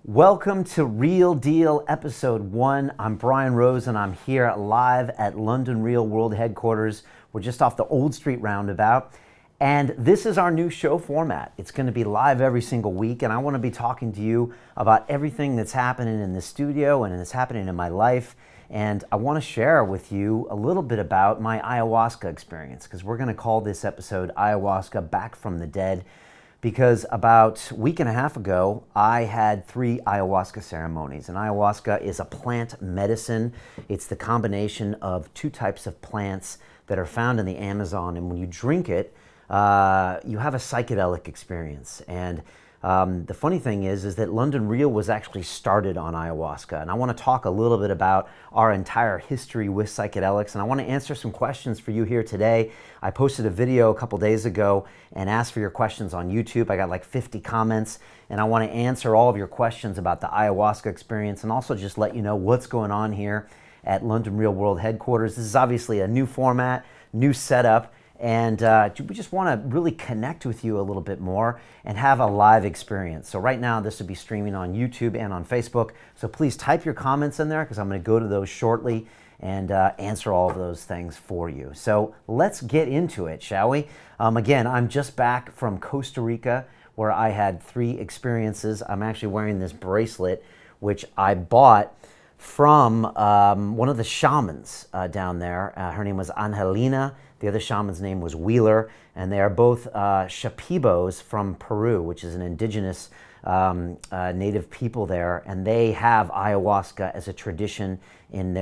Welcome to Real Deal Episode 1. I'm Brian Rose and I'm here live at London Real World Headquarters. We're just off the Old Street Roundabout. And this is our new show format. It's going to be live every single week, and I want to be talking to you about everything that's happening in the studio and that's happening in my life. And I want to share with you a little bit about my ayahuasca experience, because we're going to call this episode Ayahuasca Back from the Dead. Because about a week and a half ago, I had 3 ayahuasca ceremonies. And ayahuasca is a plant medicine. It's the combination of 2 types of plants that are found in the Amazon. And when you drink it, you have a psychedelic experience. And the funny thing is that London Real was actually started on ayahuasca. And I want to talk a little bit about our entire history with psychedelics. And I want to answer some questions for you here today. I posted a video a couple days ago and asked for your questions on YouTube. I got like 50 comments, and I want to answer all of your questions about the ayahuasca experience and also just let you know what's going on here at London Real World Headquarters. This is obviously a new format, new setup. And we just want to really connect with you a little bit more and have a live experience. So right now, this will be streaming on YouTube and on Facebook. So please type your comments in there, because I'm going to go to those shortly and answer all of those things for you. So let's get into it, shall we? Again, I'm just back from Costa Rica, where I had 3 experiences. I'm actually wearing this bracelet, which I bought from one of the shamans down there. Her name was Angelina. The other shaman's name was Wheeler, and they are both Shipibos from Peru, which is an indigenous native people there, and they have ayahuasca as a tradition in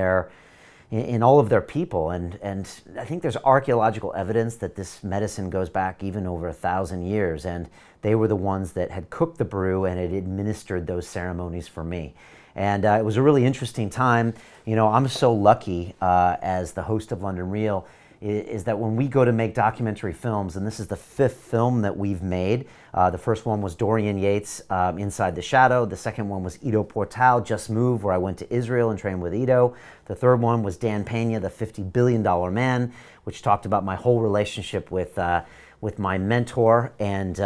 all of their people. And I think there's archaeological evidence that this medicine goes back even over 1,000 years, and they were the ones that had cooked the brew and had administered those ceremonies for me. And it was a really interesting time. You know, I'm so lucky as the host of London Real is that when we go to make documentary films, and this is the 5th film that we've made. The first one was Dorian Yates' Inside the Shadow. The second one was Ido Portal, Just Move, where I went to Israel and trained with Ido. The third one was Dan Pena, the $50 billion man, which talked about my whole relationship with my mentor and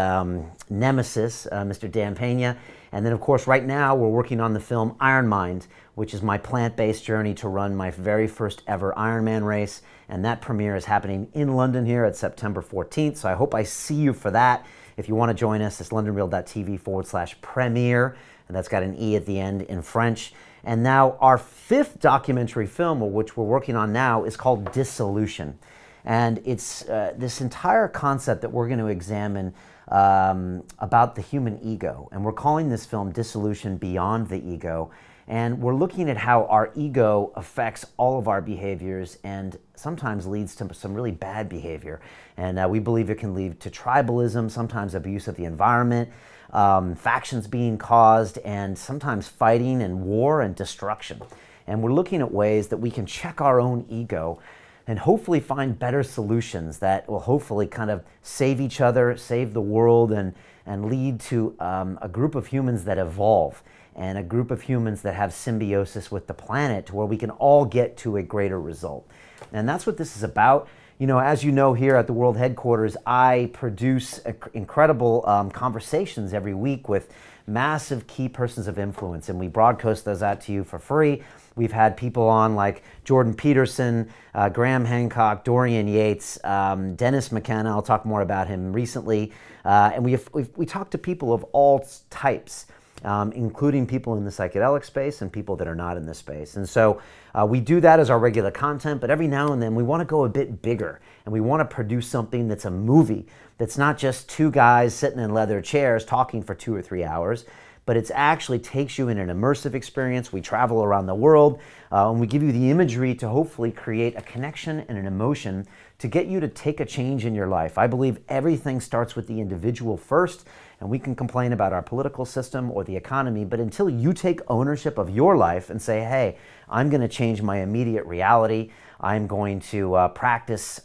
nemesis, Mr. Dan Pena. And then, of course, right now we're working on the film Iron Mind, which is my plant-based journey to run my very first ever Ironman race. And that premiere is happening in London here at September 14th. So I hope I see you for that. If you want to join us, it's londonreal.tv/premiere. And that's got an E at the end in French. And now our 5th documentary film, which we're working on now, is called Dissolution. And it's this entire concept that we're going to examine about the human ego. And we're calling this film Dissolution Beyond the Ego. And we're looking at how our ego affects all of our behaviors and sometimes leads to some really bad behavior. And we believe it can lead to tribalism, sometimes abuse of the environment, factions being caused, and sometimes fighting and war and destruction. And we're looking at ways that we can check our own ego and hopefully find better solutions that will hopefully kind of save each other, save the world, and lead to a group of humans that evolve and a group of humans that have symbiosis with the planet to where we can all get to a greater result. And that's what this is about. You know, as you know, here at the World Headquarters, I produce incredible conversations every week with massive key persons of influence, and we broadcast those out to you for free. We've had people on like Jordan Peterson, Graham Hancock, Dorian Yates, Dennis McKenna. I'll talk more about him recently. And we talk to people of all types, including people in the psychedelic space and people that are not in this space. And so we do that as our regular content, but every now and then we want to go a bit bigger, and we want to produce something that's a movie that's not just 2 guys sitting in leather chairs talking for 2 or 3 hours, but it actually takes you in an immersive experience. We travel around the world, and we give you the imagery to hopefully create a connection and an emotion to get you to take a change in your life. I believe everything starts with the individual first, and we can complain about our political system or the economy, but until you take ownership of your life and say, hey, I'm going to change my immediate reality, I'm going to practice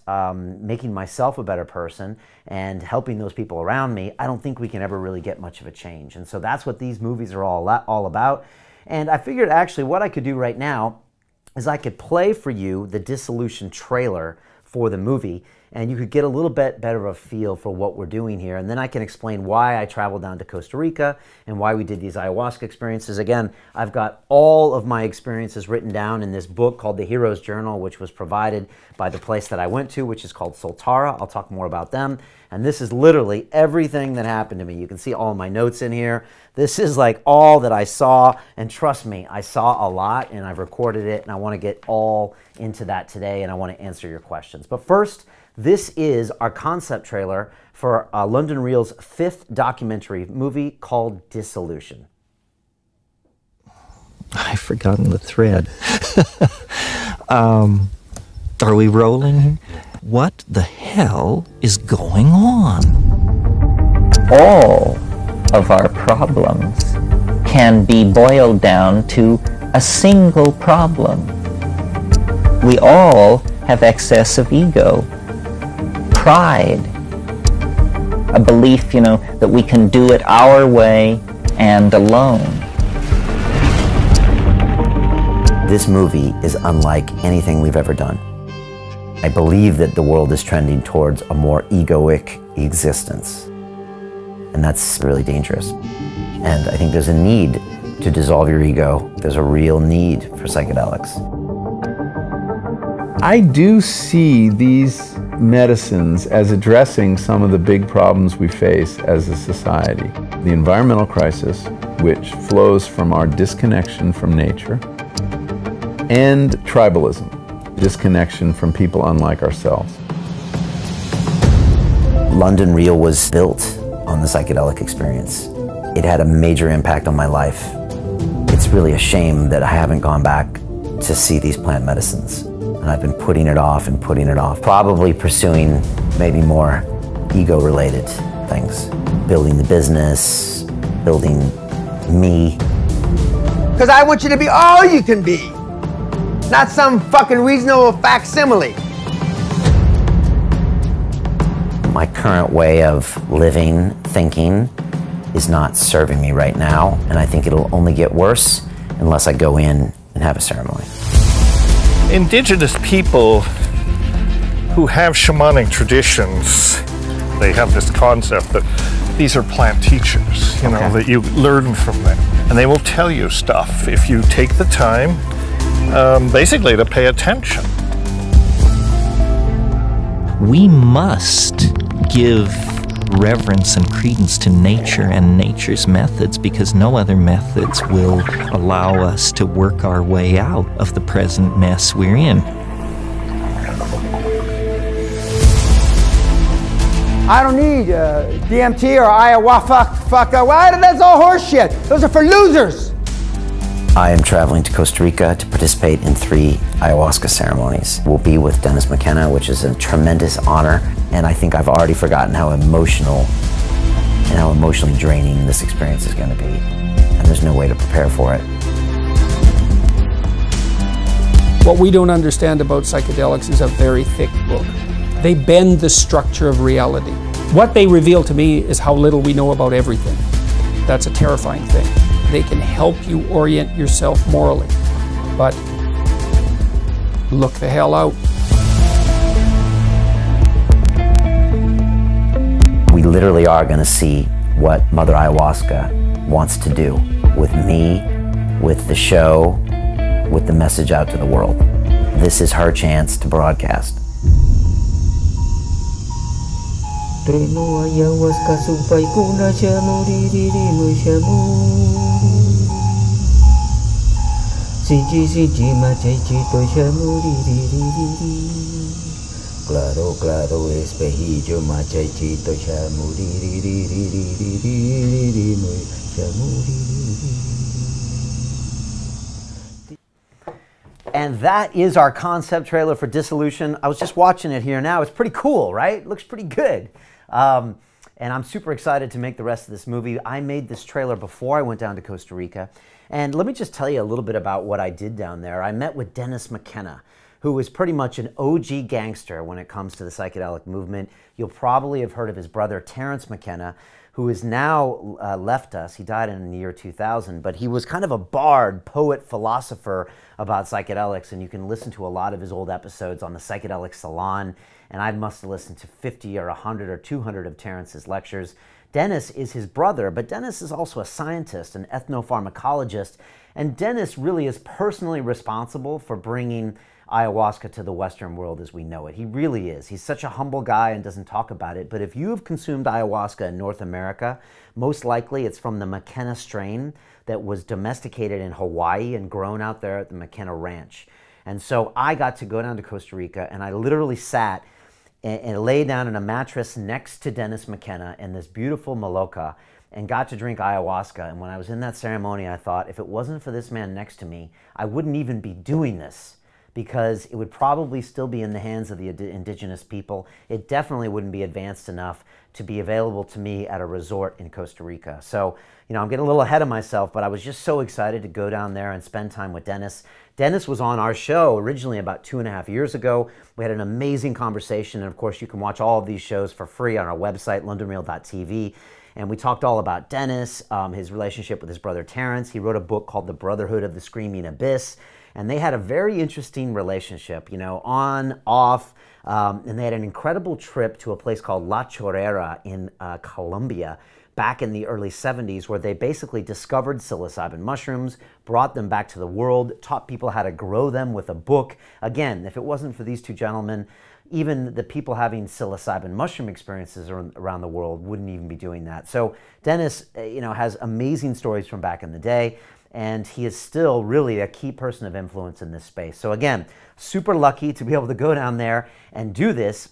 making myself a better person and helping those people around me, I don't think we can ever really get much of a change. And so that's what these movies are all about. And I figured actually what I could do right now is I could play for you the Dissolution trailer for the movie, and you could get a little bit better of a feel for what we're doing here. And then I can explain why I traveled down to Costa Rica and why we did these ayahuasca experiences. Again, I've got all of my experiences written down in this book called The Hero's Journal, which was provided by the place that I went to, which is called Soltara. I'll talk more about them. And this is literally everything that happened to me. You can see all my notes in here. This is like all that I saw, and trust me, I saw a lot and I've recorded it, and I want to get all into that today, and I want to answer your questions. But first, this is our concept trailer for London Real's 5th documentary movie called Dissolution. I've forgotten the thread. Are we rolling here? What the hell is going on? All of our problems can be boiled down to a single problem. We all have excessive ego, pride, a belief, that we can do it our way and alone. This movie is unlike anything we've ever done. I believe that the world is trending towards a more egoic existence. And that's really dangerous. And I think there's a need to dissolve your ego. There's a real need for psychedelics. I do see these medicines as addressing some of the big problems we face as a society. The environmental crisis, which flows from our disconnection from nature, and tribalism, disconnection from people unlike ourselves. London Real was built on the psychedelic experience. It had a major impact on my life. It's really a shame that I haven't gone back to see these plant medicines. And I've been putting it off and putting it off. Probably pursuing maybe more ego-related things. Building the business, building me. Because I want you to be all you can be. Not some fucking reasonable facsimile. My current way of living, thinking, is not serving me right now, and I think it'll only get worse unless I go in and have a ceremony. Indigenous people who have shamanic traditions, they have this concept that these are plant teachers, that you learn from them. And they will tell you stuff if you take the time, basically to pay attention. We must give reverence and credence to nature and nature's methods, because no other methods will allow us to work our way out of the present mess we're in. I don't need DMT or Ayahuasca. Well, that's all horseshit. Those are for losers. I am traveling to Costa Rica to participate in 3 ayahuasca ceremonies. We'll be with Dennis McKenna, which is a tremendous honor, and I think I've already forgotten how emotional and how emotionally draining this experience is going to be, and there's no way to prepare for it. What we don't understand about psychedelics is a very thick book. They bend the structure of reality. What they reveal to me is how little we know about everything. That's a terrifying thing. They can help you orient yourself morally, but look the hell out. We literally are going to see what Mother Ayahuasca wants to do with me, with the show, with the message out to the world. This is her chance to broadcast. Claro, claro, espejillo, machachito, And that is our concept trailer for Dissolution. I was just watching it here now. It's pretty cool, right? It looks pretty good. And I'm super excited to make the rest of this movie. I made this trailer before I went down to Costa Rica. And let me just tell you a little bit about what I did down there. I met with Dennis McKenna, who is pretty much an OG gangster when it comes to the psychedelic movement. You'll probably have heard of his brother, Terrence McKenna, who has now left us. He died in the year 2000, but he was kind of a bard, poet, philosopher about psychedelics, and you can listen to a lot of his old episodes on the Psychedelic Salon, and I must have listened to 50 or 100 or 200 of Terence's lectures. Dennis is his brother, but Dennis is also a scientist, an ethnopharmacologist, and Dennis really is personally responsible for bringing ayahuasca to the Western world as we know it. He really is. He's such a humble guy and doesn't talk about it, but if you have consumed ayahuasca in North America, most likely it's from the McKenna strain that was domesticated in Hawaii and grown out there at the McKenna Ranch. And so I got to go down to Costa Rica, and I literally sat and lay down in a mattress next to Dennis McKenna in this beautiful maloca and got to drink ayahuasca. And when I was in that ceremony, I thought, if it wasn't for this man next to me, I wouldn't even be doing this, because it would probably still be in the hands of the indigenous people. It definitely wouldn't be advanced enough to be available to me at a resort in Costa Rica. So, you know, I'm getting a little ahead of myself, but I was just so excited to go down there and spend time with Dennis. Dennis was on our show originally about 2.5 years ago. We had an amazing conversation, and of course you can watch all of these shows for free on our website, londonreal.tv. And we talked all about Dennis, his relationship with his brother Terence. He wrote a book called The Brotherhood of the Screaming Abyss. And they had a very interesting relationship, you know, on, off, and they had an incredible trip to a place called La Chorrera in Colombia back in the early 70s, where they basically discovered psilocybin mushrooms, brought them back to the world, taught people how to grow them with a book. Again, if it wasn't for these two gentlemen, even the people having psilocybin mushroom experiences around the world wouldn't even be doing that. So Dennis, you know, has amazing stories from back in the day, and he is still really a key person of influence in this space. So again, super lucky to be able to go down there and do this.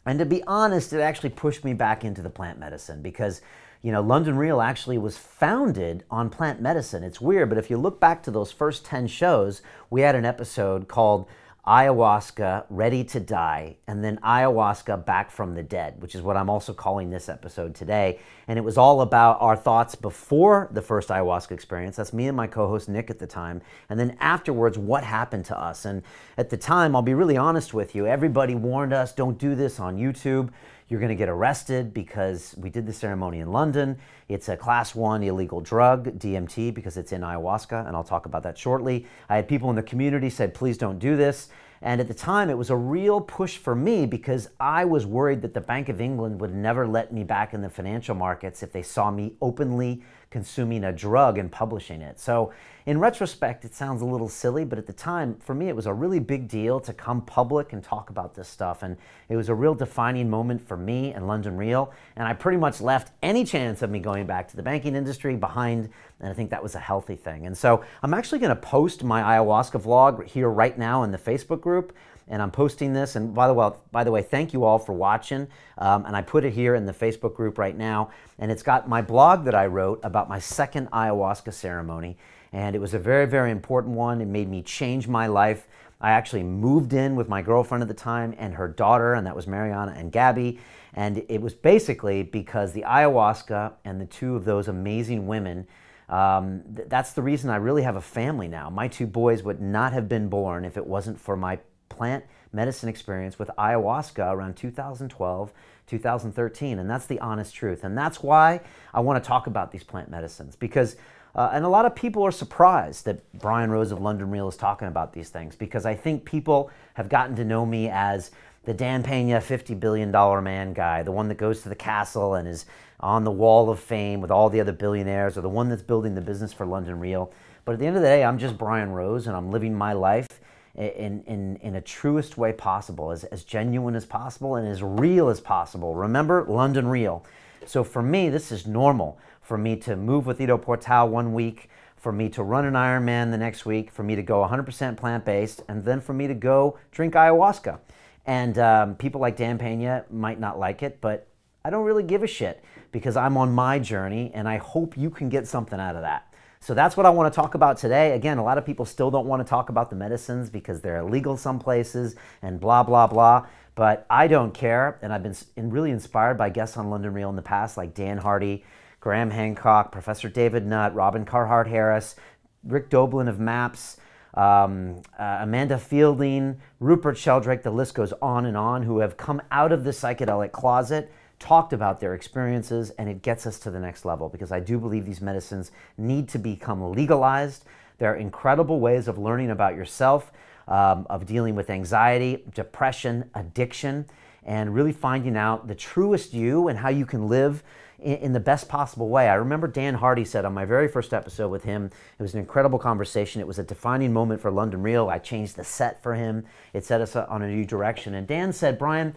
And to be honest, it actually pushed me back into the plant medicine, because, you know, London Real actually was founded on plant medicine. It's weird, but if you look back to those first 10 shows, we had an episode called Ayahuasca Ready to Die, and then Ayahuasca Back from the Dead, which is what I'm also calling this episode today. And it was all about our thoughts before the first ayahuasca experience. That's me and my co-host Nick at the time. And then afterwards, what happened to us. And at the time, I'll be really honest with you, everybody warned us, don't do this on YouTube. You're going to get arrested, because we did the ceremony in London. It's a class 1 illegal drug, DMT, because it's in ayahuasca, and I'll talk about that shortly. I had people in the community said, please don't do this. And at the time, it was a real push for me, because I was worried that the Bank of England would never let me back in the financial markets if they saw me openly consuming a drug and publishing it. So in retrospect, it sounds a little silly, but at the time, for me, it was a really big deal to come public and talk about this stuff. And it was a real defining moment for me and London Real. And I pretty much left any chance of me going back to the banking industry behind, and I think that was a healthy thing. And so I'm actually going to post my ayahuasca vlog here right now in the Facebook group. And I'm posting this, and by the way, thank you all for watching. And I put it here in the Facebook group right now, and it's got my blog that I wrote about my second ayahuasca ceremony, and it was a very, very important one. It made me change my life. I actually moved in with my girlfriend at the time and her daughter, and that was Mariana and Gabby, and it was basically because the ayahuasca and the two of those amazing women, that's the reason I really have a family now. My two boys would not have been born if it wasn't for my plant medicine experience with ayahuasca around 2012, 2013, and that's the honest truth. And that's why I want to talk about these plant medicines, because and a lot of people are surprised that Brian Rose of London Real is talking about these things, because I think people have gotten to know me as the Dan Pena $50 billion man guy, the one that goes to the castle and is on the wall of fame with all the other billionaires, or the one that's building the business for London Real. But at the end of the day, I'm just Brian Rose, and I'm living my life in a truest way possible, as genuine as possible and as real as possible. Remember, London Real. So for me, this is normal. For me to move with Ido Portal one week, for me to run an Ironman the next week, for me to go 100% plant-based, and then for me to go drink ayahuasca. And people like Dan Pena might not like it, but I don't really give a shit, because I'm on my journey, and I hope you can get something out of that. So that's what I want to talk about today. Again, a lot of people still don't want to talk about the medicines because they're illegal some places and blah, blah, blah. But I don't care, and I've been really inspired by guests on London Real in the past, like Dan Hardy, Graham Hancock, Professor David Nutt, Robin Carhart Harris, Rick Doblin of MAPS, Amanda Fielding, Rupert Sheldrake, the list goes on, who have come out of the psychedelic closet talked about their experiences, and it gets us to the next level, because I do believe these medicines need to become legalized. They're incredible ways of learning about yourself, of dealing with anxiety, depression, addiction, and really finding out the truest you and how you can live in the best possible way. I remember Dan Hardy said on my very first episode with him, it was an incredible conversation. It was a defining moment for London Real. I changed the set for him. It set us on a new direction. And Dan said, Brian,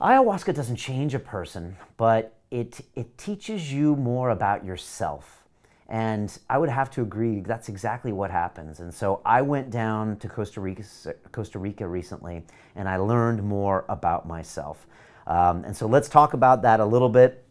ayahuasca doesn't change a person, but it teaches you more about yourself. And I would have to agree, that's exactly what happens. And so I went down to Costa Rica recently, and I learned more about myself. And so let's talk about that a little bit.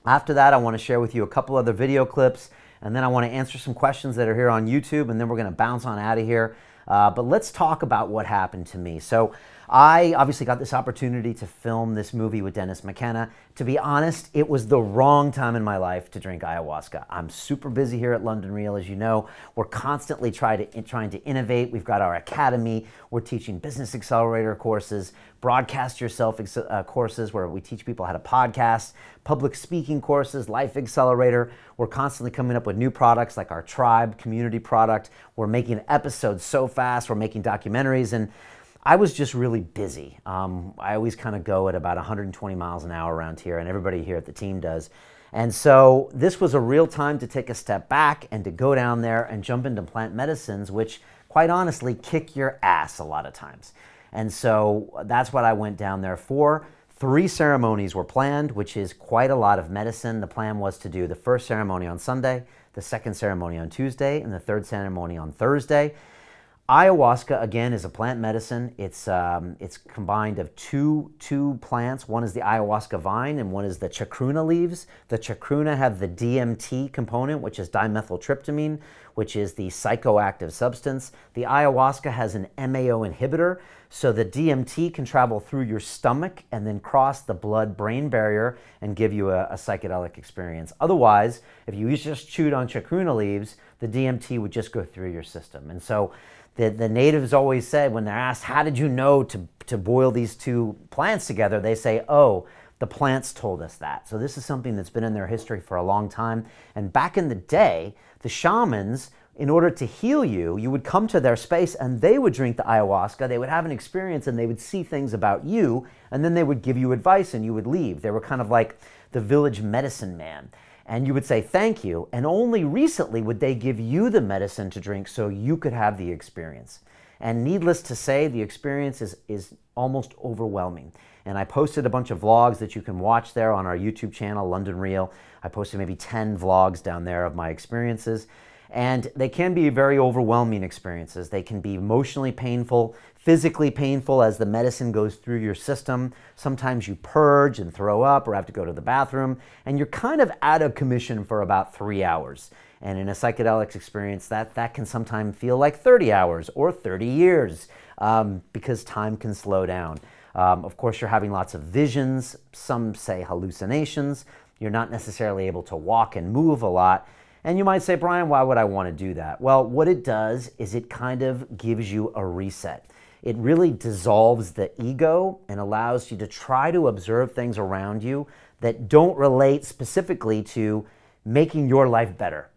After that, I want to share with you a couple other video clips, and then I want to answer some questions that are here on YouTube, and then we're going to bounce on out of here. But let's talk about what happened to me. So I obviously got this opportunity to film this movie with Dennis McKenna. To be honest, it was the wrong time in my life to drink ayahuasca. I'm super busy here at London Real, as you know. We're constantly trying to innovate. We've got our academy. We're teaching business accelerator courses, broadcast yourself courses where we teach people how to podcast, public speaking courses, life accelerator. We're constantly coming up with new products like our tribe community product. We're making episodes so fast. We're making documentaries, and I was just really busy. I always kind of go at about 120 miles an hour around here, and everybody here at the team does. And so this was a real time to take a step back and to go down there and jump into plant medicines, which quite honestly kick your ass a lot of times. And so that's what I went down there for. 3 ceremonies were planned, which is quite a lot of medicine. The plan was to do the first ceremony on Sunday, the second ceremony on Tuesday, and the third ceremony on Thursday. Ayahuasca, again, is a plant medicine. It's combined of two plants. One is the ayahuasca vine, and one is the chacruna leaves. The chacruna have the DMT component, which is dimethyltryptamine, which is the psychoactive substance. The ayahuasca has an MAO inhibitor, so the DMT can travel through your stomach and then cross the blood-brain barrier and give you a psychedelic experience. Otherwise, if you just chewed on chacruna leaves, the DMT would just go through your system. And so the natives always said, when they're asked, how did you know to boil these 2 plants together, they say, oh, the plants told us that. So this is something that's been in their history for a long time. And back in the day, the shamans, in order to heal you, you would come to their space and they would drink the ayahuasca, they would have an experience and they would see things about you, and then they would give you advice and you would leave. They were kind of like the village medicine man. And you would say thank you, and only recently would they give you the medicine to drink so you could have the experience. And needless to say, the experience is almost overwhelming. And I posted a bunch of vlogs that you can watch there on our YouTube channel, London Real. I posted maybe 10 vlogs down there of my experiences. And they can be very overwhelming experiences. They can be emotionally painful, physically painful as the medicine goes through your system. Sometimes you purge and throw up or have to go to the bathroom, and you're kind of out of commission for about 3 hours. And in a psychedelics experience, that can sometimes feel like 30 hours or 30 years because time can slow down. Of course, you're having lots of visions. Some say hallucinations. You're not necessarily able to walk and move a lot. And you might say, Brian, why would I want to do that? Well, what it does is it kind of gives you a reset. It really dissolves the ego and allows you to try to observe things around you that don't relate specifically to making your life better,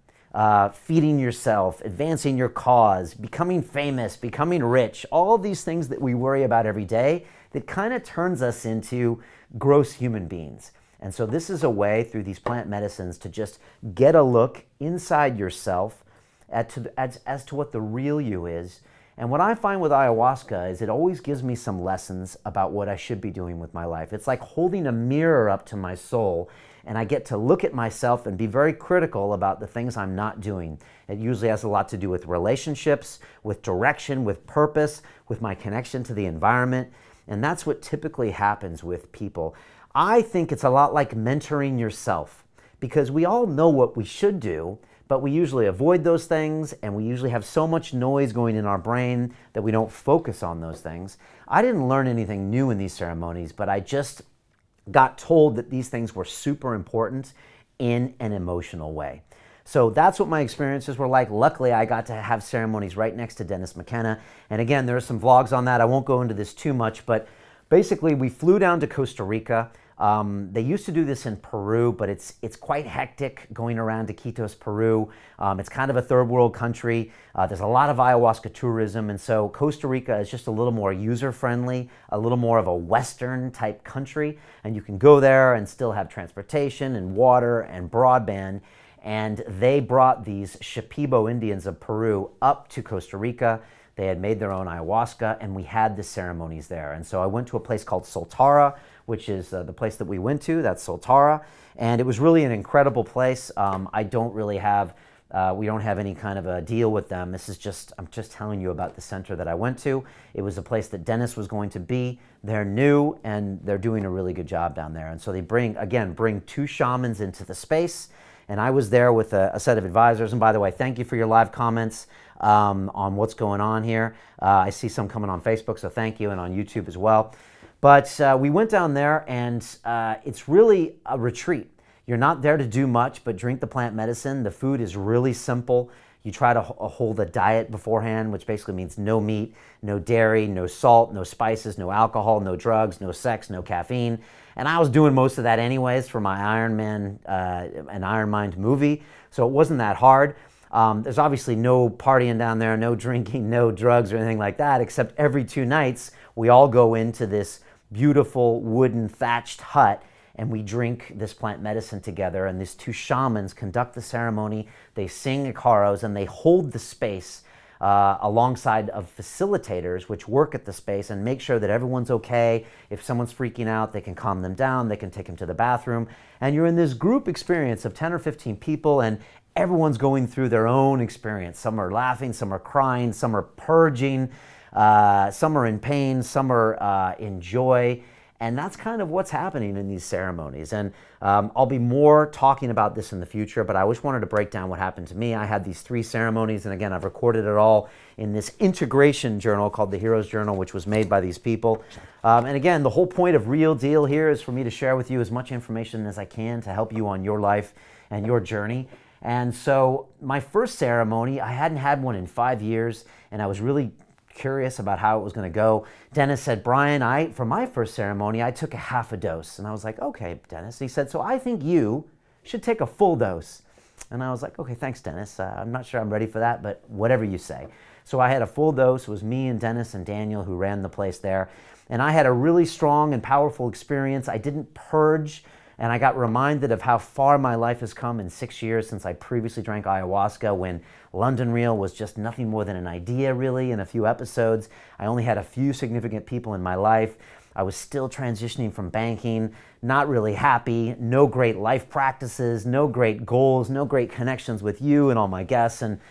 feeding yourself, advancing your cause, becoming famous, becoming rich, all of these things that we worry about every day that kind of turns us into gross human beings. And so this is a way through these plant medicines to just get a look inside yourself as to what the real you is. And what I find with ayahuasca is it always gives me some lessons about what I should be doing with my life. It's like holding a mirror up to my soul, and I get to look at myself and be very critical about the things I'm not doing. It usually has a lot to do with relationships, with direction, with purpose, with my connection to the environment. And that's what typically happens with people. I think it's a lot like mentoring yourself, because we all know what we should do, but we usually avoid those things, and we usually have so much noise going in our brain that we don't focus on those things. I didn't learn anything new in these ceremonies, but I just got told that these things were super important in an emotional way. So that's what my experiences were like. Luckily, I got to have ceremonies right next to Dennis McKenna. And again, there are some vlogs on that. I won't go into this too much, but basically we flew down to Costa Rica. They used to do this in Peru, but it's quite hectic going around to Iquitos, Peru. It's kind of a third world country. There's a lot of ayahuasca tourism, and so Costa Rica is just a little more user-friendly, a little more of a Western type country, and you can go there and still have transportation and water and broadband. And they brought these Shipibo Indians of Peru up to Costa Rica. They had made their own ayahuasca, and we had the ceremonies there. And so I went to a place called Soltara, which is the place that we went to. That's Soltara. And it was really an incredible place. I don't really have, we don't have any kind of a deal with them. This is just, I'm just telling you about the center that I went to. It was a place that Dennis was going to be. They're new, and they're doing a really good job down there. And so they bring 2 shamans into the space. And I was there with a set of advisors. And by the way, thank you for your live comments on what's going on here. I see some coming on Facebook, so thank you, and on YouTube as well. But we went down there, and it's really a retreat. You're not there to do much but drink the plant medicine. The food is really simple. You try to hold a diet beforehand, which basically means no meat, no dairy, no salt, no spices, no alcohol, no drugs, no sex, no caffeine. And I was doing most of that anyways for my Iron Man and Iron Mind movie, so it wasn't that hard. There's obviously no partying down there, no drinking, no drugs or anything like that, except every 2 nights we all go into this beautiful wooden thatched hut and we drink this plant medicine together, and these 2 shamans conduct the ceremony. They sing icaros and they hold the space alongside of facilitators which work at the space and make sure that everyone's okay. If someone's freaking out, they can calm them down, they can take them to the bathroom. And you're in this group experience of 10 or 15 people, and everyone's going through their own experience. Some are laughing, some are crying, some are purging, some are in pain, some are in joy. And that's kind of what's happening in these ceremonies. And I'll be more talking about this in the future, but I just wanted to break down what happened to me. I had these 3 ceremonies, and again, I've recorded it all in this integration journal called the Hero's Journal, which was made by these people. And again, the whole point of Real Deal here is for me to share with you as much information as I can to help you on your life and your journey. And so my first ceremony, I hadn't had one in 5 years, and I was really curious about how it was going to go. Dennis said, Brian, for my first ceremony, I took a half a dose. And I was like, okay, Dennis. He said, so I think you should take a full dose. And I was like, okay, thanks, Dennis. I'm not sure I'm ready for that, but whatever you say. So I had a full dose. It was me and Dennis and Daniel who ran the place there. And I had a really strong and powerful experience. I didn't purge. And I got reminded of how far my life has come in 6 years since I previously drank ayahuasca, when London Real was just nothing more than an idea, really, in a few episodes. I only had a few significant people in my life. I was still transitioning from banking, not really happy, no great life practices, no great goals, no great connections with you and all my guests. And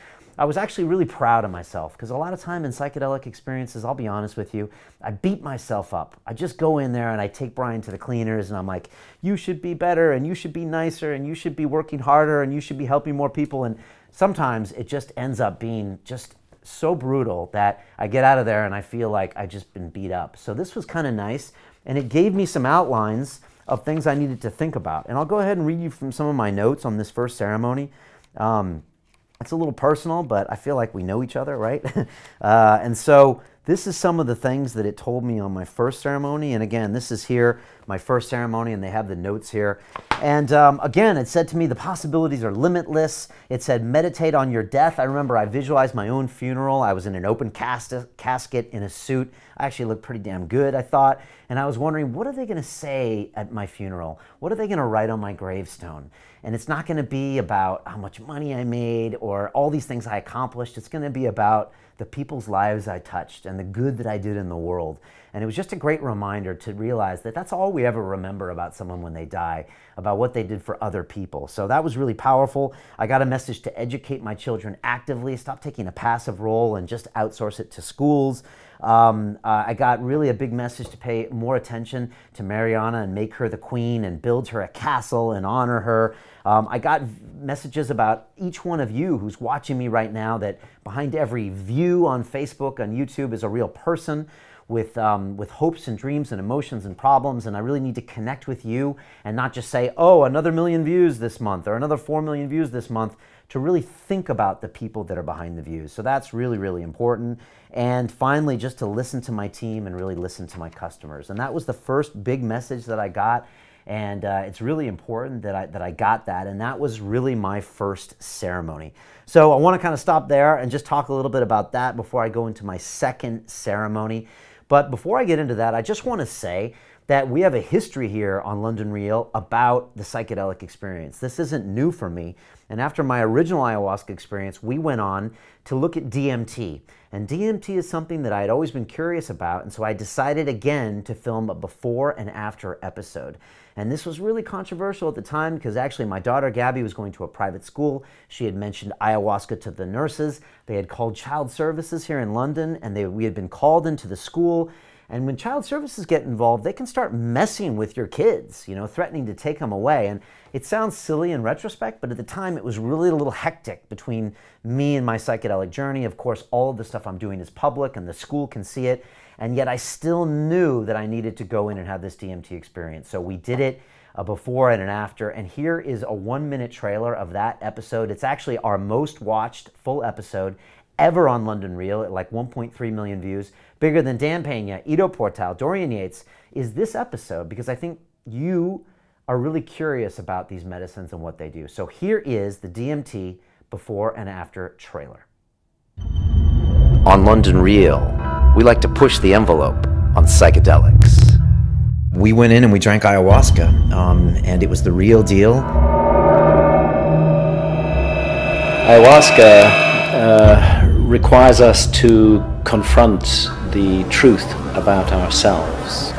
I was actually really proud of myself, because a lot of time in psychedelic experiences, I'll be honest with you, I beat myself up. I just go in there and I take Brian to the cleaners and I'm like, you should be better and you should be nicer and you should be working harder and you should be helping more people. And sometimes it just ends up being just so brutal that I get out of there and I feel like I've just been beat up. So this was kind of nice, and it gave me some outlines of things I needed to think about. And I'll go ahead and read you from some of my notes on this first ceremony. It's a little personal, but I feel like we know each other, right? And so this is some of the things that it told me on my first ceremony. And again, this is here, my first ceremony, and they have the notes here. And again, it said to me, the possibilities are limitless. It said, meditate on your death. I remember I visualized my own funeral. I was in an open casket in a suit. I actually looked pretty damn good, I thought. And I was wondering, what are they going to say at my funeral? What are they going to write on my gravestone? And it's not going to be about how much money I made or all these things I accomplished. It's going to be about the people's lives I touched and the good that I did in the world. And it was just a great reminder to realize that that's all we ever remember about someone when they die, about what they did for other people. So that was really powerful. I got a message to educate my children actively, stop taking a passive role and just outsource it to schools. I got really a big message to pay more attention to Mariana and make her the queen and build her a castle and honor her. I got messages about each one of you who's watching me right now, that behind every view on Facebook, on YouTube, is a real person with hopes and dreams and emotions and problems, and I really need to connect with you and not just say, oh, another 1 million views this month or another 4 million views this month, to really think about the people that are behind the views. So that's really, really important. And finally, just to listen to my team and really listen to my customers. And that was the first big message that I got. And it's really important that I got that, and that was really my first ceremony. So I want to kind of stop there and just talk a little bit about that before I go into my second ceremony. But before I get into that, I just want to say that we have a history here on London Real about the psychedelic experience. This isn't new for me. And after my original ayahuasca experience, we went on to look at DMT. And DMT is something that I had always been curious about, and so I decided again to film a before and after episode. And this was really controversial at the time because actually my daughter Gabby was going to a private school. She had mentioned ayahuasca to the nurses. They had called child services here in London, and we had been called into the school. And when child services get involved, they can start messing with your kids, you know, threatening to take them away. And it sounds silly in retrospect, but at the time it was really a little hectic between me and my psychedelic journey. Of course, all of the stuff I'm doing is public and the school can see it. And yet I still knew that I needed to go in and have this DMT experience. So we did it before and an after. And here is a 1-minute trailer of that episode. It's actually our most watched full episode ever on London Real at like 1.3 million views. Bigger than Dan Pena, Ido Portal, Dorian Yates, is this episode because I think you are really curious about these medicines and what they do. So here is the DMT before and after trailer. On London Real, we like to push the envelope on psychedelics. We went in and we drank ayahuasca, and it was the real deal. Ayahuasca requires us to confront the truth about ourselves.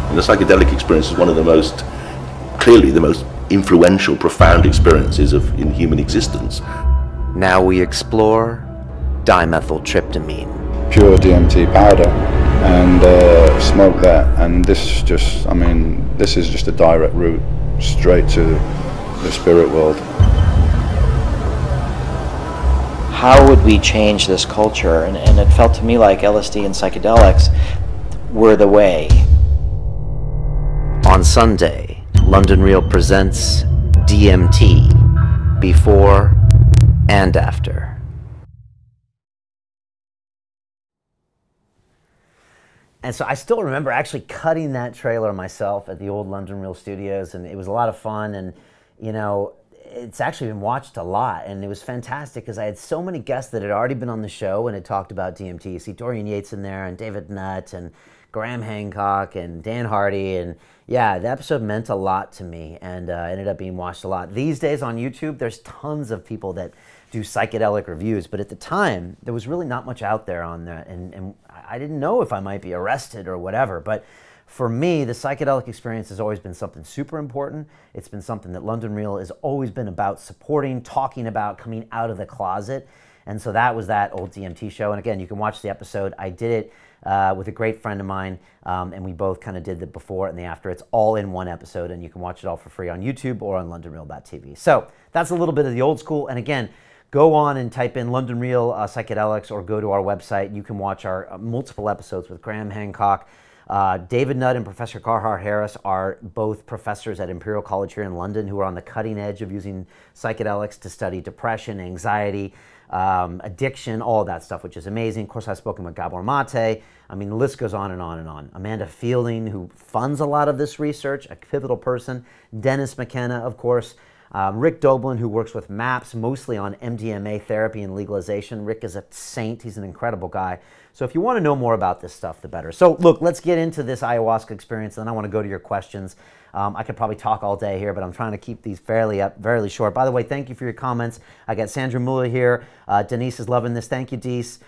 And the psychedelic experience is one of the most, clearly the most influential, profound experiences in human existence. Now we explore dimethyltryptamine. Pure DMT powder, and smoke that, and this just, I mean, this is just a direct route straight to the spirit world. How would we change this culture? And it felt to me like LSD and psychedelics were the way. On Sunday, London Real presents DMT, before and after. And so I still remember actually cutting that trailer myself at the old London Real studios, and it was a lot of fun. And, you know, it's actually been watched a lot, and it was fantastic because I had so many guests that had already been on the show and had talked about DMT. You see Dorian Yates in there, and David Nutt, and Graham Hancock, and Dan Hardy, and yeah, the episode meant a lot to me, and ended up being watched a lot. These days on YouTube, there's tons of people that do psychedelic reviews, but at the time, there was really not much out there on that, and I didn't know if I might be arrested or whatever, but for me, the psychedelic experience has always been something super important. It's been something that London Real has always been about supporting, talking about, coming out of the closet. And so that was that old DMT show. And again, you can watch the episode. I did it with a great friend of mine, and we both kind of did the before and the after. It's all in one episode, and you can watch it all for free on YouTube or on londonreal.tv. So that's a little bit of the old school. And again, go on and type in London Real psychedelics, or go to our website. You can watch our multiple episodes with Graham Hancock. David Nutt and Professor Carhart Harris are both professors at Imperial College here in London who are on the cutting edge of using psychedelics to study depression, anxiety, addiction, all of that stuff, which is amazing. Of course, I've spoken with Gabor Mate. I mean, the list goes on and on and on. Amanda Fielding, who funds a lot of this research, a pivotal person. Dennis McKenna, of course. Rick Doblin, who works with MAPS, mostly on MDMA therapy and legalization. Rick is a saint. He's an incredible guy. So if you want to know more about this stuff, the better. So look, let's get into this ayahuasca experience, and then I want to go to your questions. I could probably talk all day here, but I'm trying to keep these fairly short. By the way, thank you for your comments. I got Sandra Muller here. Denise is loving this. Thank you, Denise.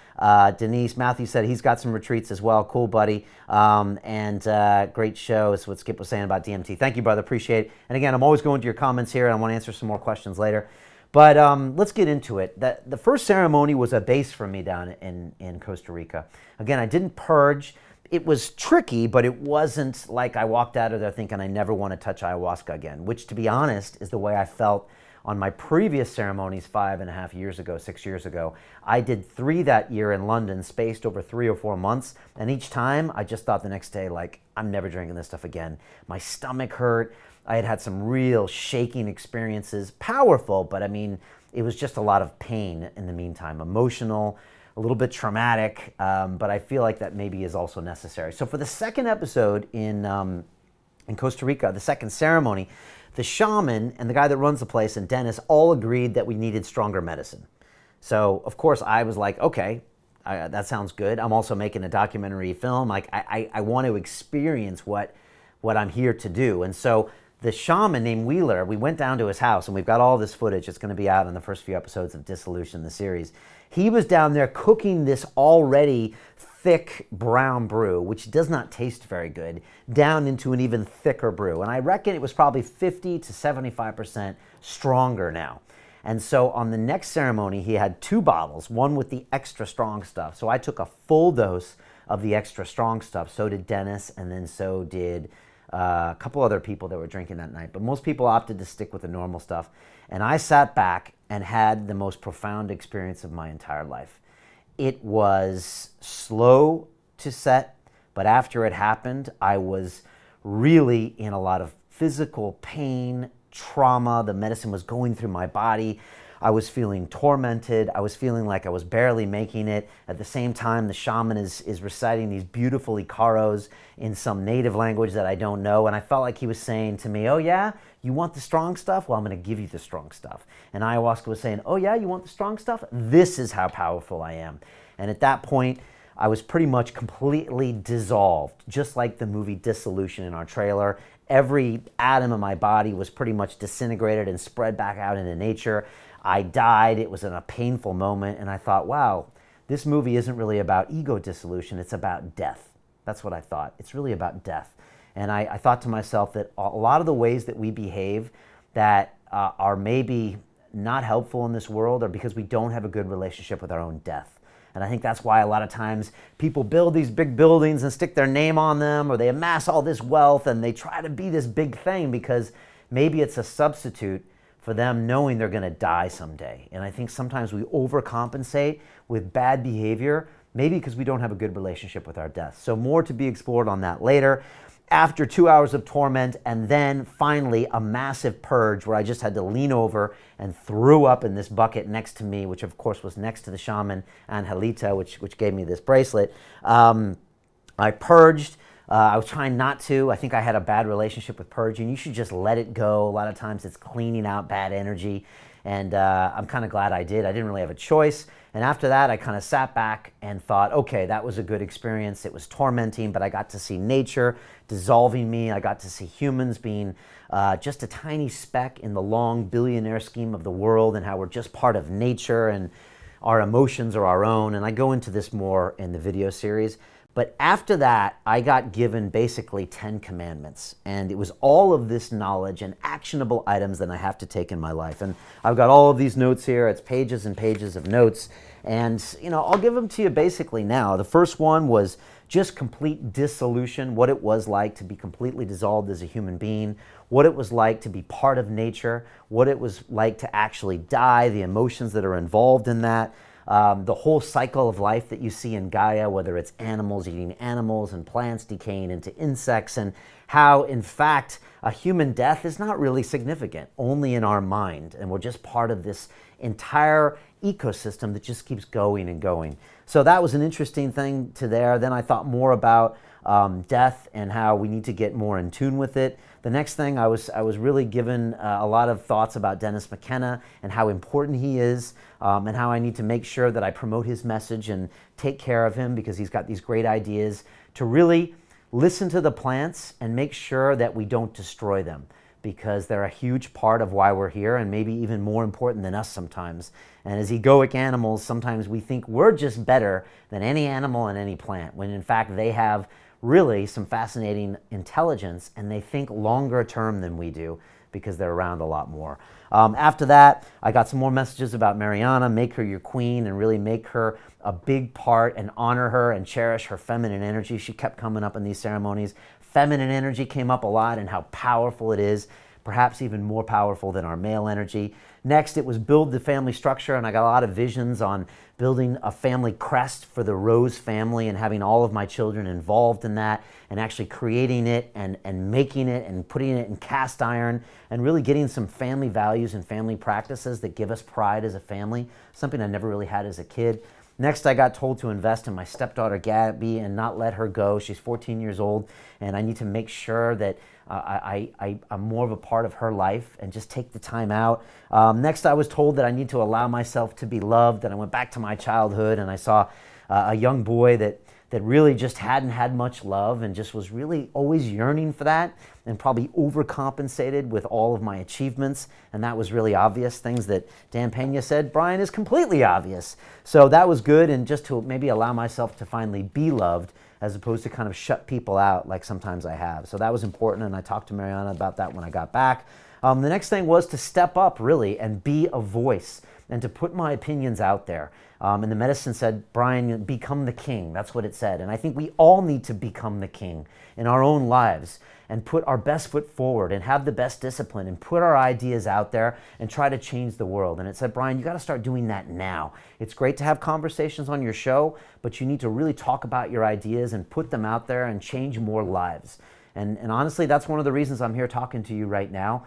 Denise, Matthew said he's got some retreats as well. Cool, buddy. Great show is what Skip was saying about DMT. Thank you, brother. Appreciate it. And again, I'm always going to your comments here, and I want to answer some more questions later. But let's get into it. The first ceremony was a base for me down in Costa Rica. Again, I didn't purge. It was tricky, but it wasn't like I walked out of there thinking I never want to touch ayahuasca again, which, to be honest, is the way I felt on my previous ceremonies 5.5 years ago, 6 years ago. I did 3 that year in London, spaced over 3 or 4 months, and each time I just thought the next day, like, I'm never drinking this stuff again. My stomach hurt. I had some real shaking experiences, powerful, but I mean, it was just a lot of pain in the meantime, emotional, a little bit traumatic, but I feel like that maybe is also necessary. So for the second episode in Costa Rica, the second ceremony, the shaman and the guy that runs the place and Dennis all agreed that we needed stronger medicine. So of course I was like, okay, that sounds good. I'm also making a documentary film. Like I want to experience what I'm here to do. And so the shaman named Wheeler, we went down to his house, and we've got all this footage. It's going to be out in the first few episodes of Dissolution, the series. He was down there cooking this already thick brown brew, which does not taste very good, down into an even thicker brew. And I reckon it was probably 50 to 75% stronger now. And so on the next ceremony, he had 2 bottles, one with the extra strong stuff. So I took a full dose of the extra strong stuff. So did Dennis, and then so did a couple other people that were drinking that night. But most people opted to stick with the normal stuff. And I sat back and had the most profound experience of my entire life. It was slow to set, but after it happened, I was really in a lot of physical pain, trauma. The medicine was going through my body. I was feeling tormented. I was feeling like I was barely making it. At the same time, the shaman is reciting these beautiful icaros in some native language that I don't know. And I felt like he was saying to me, oh yeah, you want the strong stuff? Well, I'm going to give you the strong stuff. And ayahuasca was saying, oh yeah, you want the strong stuff? This is how powerful I am. And at that point, I was pretty much completely dissolved, just like the movie Dissolution in our trailer. Every atom of my body was pretty much disintegrated and spread back out into nature. I died. It was in a painful moment. And I thought, wow, this movie isn't really about ego dissolution. It's about death. That's what I thought. It's really about death. And I thought to myself that a lot of the ways that we behave that are maybe not helpful in this world are because we don't have a good relationship with our own death. And I think that's why a lot of times people build these big buildings and stick their name on them, or they amass all this wealth and they try to be this big thing because maybe it's a substitute for them knowing they're going to die someday. And I think sometimes we overcompensate with bad behavior, maybe because we don't have a good relationship with our death. So more to be explored on that later. After 2 hours of torment, and then finally a massive purge where I just had to lean over and threw up in this bucket next to me, which of course was next to the shaman, Angelita, which gave me this bracelet. I purged. I was trying not to. I think I had a bad relationship with purging. You should just let it go. A lot of times it's cleaning out bad energy. And I'm kind of glad I did. I didn't really have a choice. And after that, I kind of sat back and thought, okay, that was a good experience. It was tormenting, but I got to see nature dissolving me. I got to see humans being just a tiny speck in the long billionaire scheme of the world, and how we're just part of nature and our emotions are our own. And I go into this more in the video series. But after that, I got given basically 10 commandments. And it was all of this knowledge and actionable items that I have to take in my life. And I've got all of these notes here. It's pages and pages of notes. And, you know, I'll give them to you basically now. The first one was just complete dissolution, what it was like to be completely dissolved as a human being, what it was like to be part of nature, what it was like to actually die, the emotions that are involved in that. The whole cycle of life that you see in Gaia, whether it's animals eating animals and plants decaying into insects, and how, in fact, a human death is not really significant, only in our mind, and we're just part of this entire ecosystem that just keeps going and going. So that was an interesting thing to there. Then I thought more about death and how we need to get more in tune with it. The next thing, I was really given a lot of thoughts about Dennis McKenna and how important he is, and how I need to make sure that I promote his message and take care of him, because he's got these great ideas to really listen to the plants and make sure that we don't destroy them, because they're a huge part of why we're here, and maybe even more important than us sometimes. And as egoic animals, sometimes we think we're just better than any animal and any plant, when in fact they have really some fascinating intelligence, and they think longer term than we do, because they're around a lot more. After that, I got some more messages about Mariana, make her your queen, and really make her a big part, and honor her and cherish her feminine energy. She kept coming up in these ceremonies. Feminine energy came up a lot, and how powerful it is, perhaps even more powerful than our male energy. Next, it was build the family structure, and I got a lot of visions on building a family crest for the Rose family and having all of my children involved in that, and actually creating it and making it and putting it in cast iron, and really getting some family values and family practices that give us pride as a family, something I never really had as a kid. Next, I got told to invest in my stepdaughter Gabby and not let her go. She's 14 years old, and I need to make sure that I'm more of a part of her life and just take the time out. Next, I was told that I need to allow myself to be loved, and I went back to my childhood and I saw a young boy that really just hadn't had much love and just was really always yearning for that and probably overcompensated with all of my achievements. And that was really obvious. Things that Dan Pena said, Brian, is completely obvious. So that was good, and just to maybe allow myself to finally be loved as opposed to kind of shut people out like sometimes I have. So that was important, and I talked to Mariana about that when I got back. The next thing was to step up really and be a voice and to put my opinions out there. And the medicine said, Brian, become the king. That's what it said. And I think we all need to become the king in our own lives and put our best foot forward and have the best discipline and put our ideas out there and try to change the world. And it said, Brian, you got to start doing that now. It's great to have conversations on your show, but you need to really talk about your ideas and put them out there and change more lives. And honestly, that's one of the reasons I'm here talking to you right now.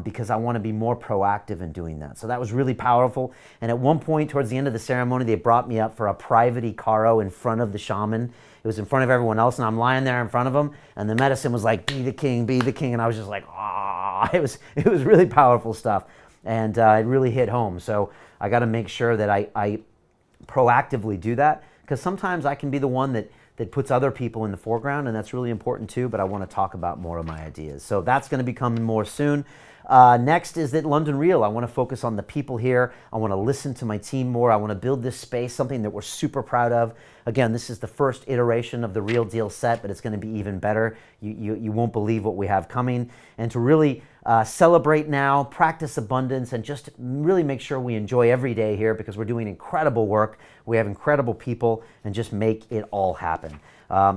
Because I want to be more proactive in doing that. So that was really powerful. And at one point towards the end of the ceremony, they brought me up for a private Icaro in front of the shaman. It was in front of everyone else, and I'm lying there in front of him, and the medicine was like, be the king, be the king. And I was just like, ah, it was really powerful stuff. And it really hit home. So I got to make sure that I proactively do that, because sometimes I can be the one that puts other people in the foreground, and that's really important too, but I want to talk about more of my ideas. So that's going to be coming more soon. Next is that London Real. I want to focus on the people here. I want to listen to my team more. I want to build this space, something that we're super proud of. Again, this is the first iteration of the Real Deal set, but it's going to be even better. You won't believe what we have coming. And to really celebrate now, practice abundance, and just really make sure we enjoy every day here, because we're doing incredible work. We have incredible people, and just make it all happen.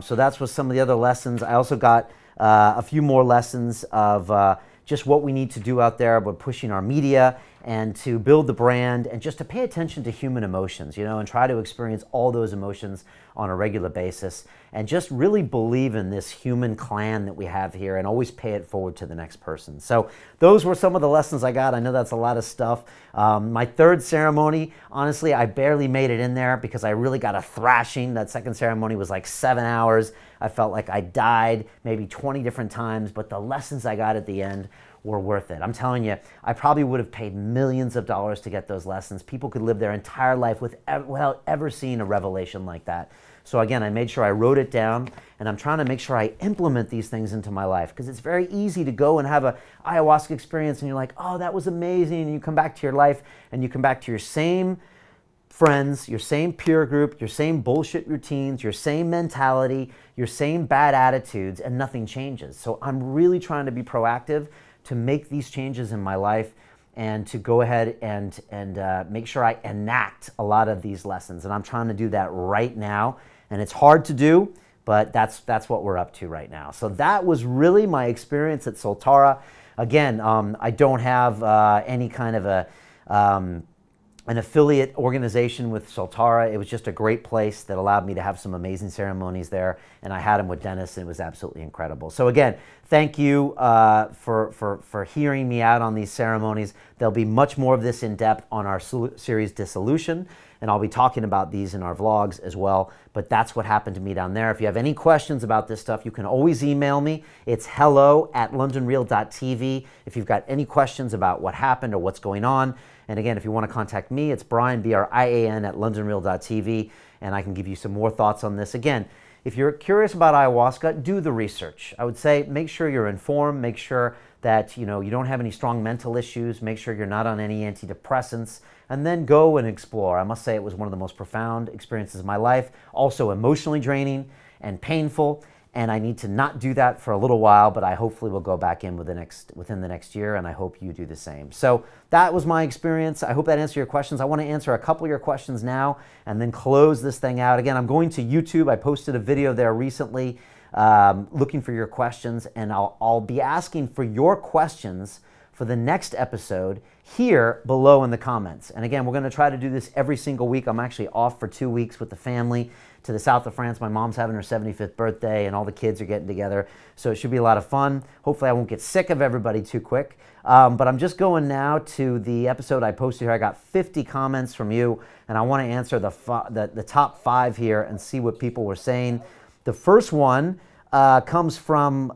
So that's what some of the other lessons. I also got a few more lessons of just what we need to do out there, but pushing our media and to build the brand and just to pay attention to human emotions, you know, and try to experience all those emotions on a regular basis and just really believe in this human clan that we have here and always pay it forward to the next person. So those were some of the lessons I got. I know that's a lot of stuff. My third ceremony, honestly, I barely made it in there because I really got a thrashing. That second ceremony was like 7 hours. I felt like I died maybe 20 different times, but the lessons I got at the end were worth it. I'm telling you, I probably would have paid millions of dollars to get those lessons. People could live their entire life without ever seeing a revelation like that. So again, I made sure I wrote it down, and I'm trying to make sure I implement these things into my life, because it's very easy to go and have an ayahuasca experience and you're like, oh, that was amazing, and you come back to your life and you come back to your same friends, your same peer group, your same bullshit routines, your same mentality, your same bad attitudes, and nothing changes. So I'm really trying to be proactive to make these changes in my life and to go ahead and make sure I enact a lot of these lessons. And I'm trying to do that right now. And it's hard to do, but that's what we're up to right now. So that was really my experience at Soltara. Again, I don't have any kind of an affiliate organization with Soltara. It was just a great place that allowed me to have some amazing ceremonies there, and I had them with Dennis, and it was absolutely incredible. So again, thank you for hearing me out on these ceremonies. There'll be much more of this in depth on our series Dissolution, and I'll be talking about these in our vlogs as well, but that's what happened to me down there. If you have any questions about this stuff, you can always email me. It's hello@londonreal.tv if you've got any questions about what happened or what's going on. And again, if you want to contact me, it's Brian, B-R-I-A-N, @londonreal.tv, and I can give you some more thoughts on this. Again, if you're curious about ayahuasca, do the research. I would say make sure you're informed, make sure that you don't have any strong mental issues, make sure you're not on any antidepressants, and then go and explore. I must say it was one of the most profound experiences of my life, also emotionally draining and painful. And I need to not do that for a little while, but I hopefully will go back in within the next year, and I hope you do the same. So that was my experience. I hope that answered your questions. I want to answer a couple of your questions now and then close this thing out. Again, I'm going to YouTube. I posted a video there recently looking for your questions, and I'll be asking for your questions for the next episode here below in the comments. And again, we're going to try to do this every single week. I'm actually off for 2 weeks with the family to the south of France. My mom's having her 75th birthday and all the kids are getting together. So it should be a lot of fun. Hopefully I won't get sick of everybody too quick. But I'm just going now to the episode I posted here. I got 50 comments from you, and I want to answer the top 5 here and see what people were saying. The first one comes from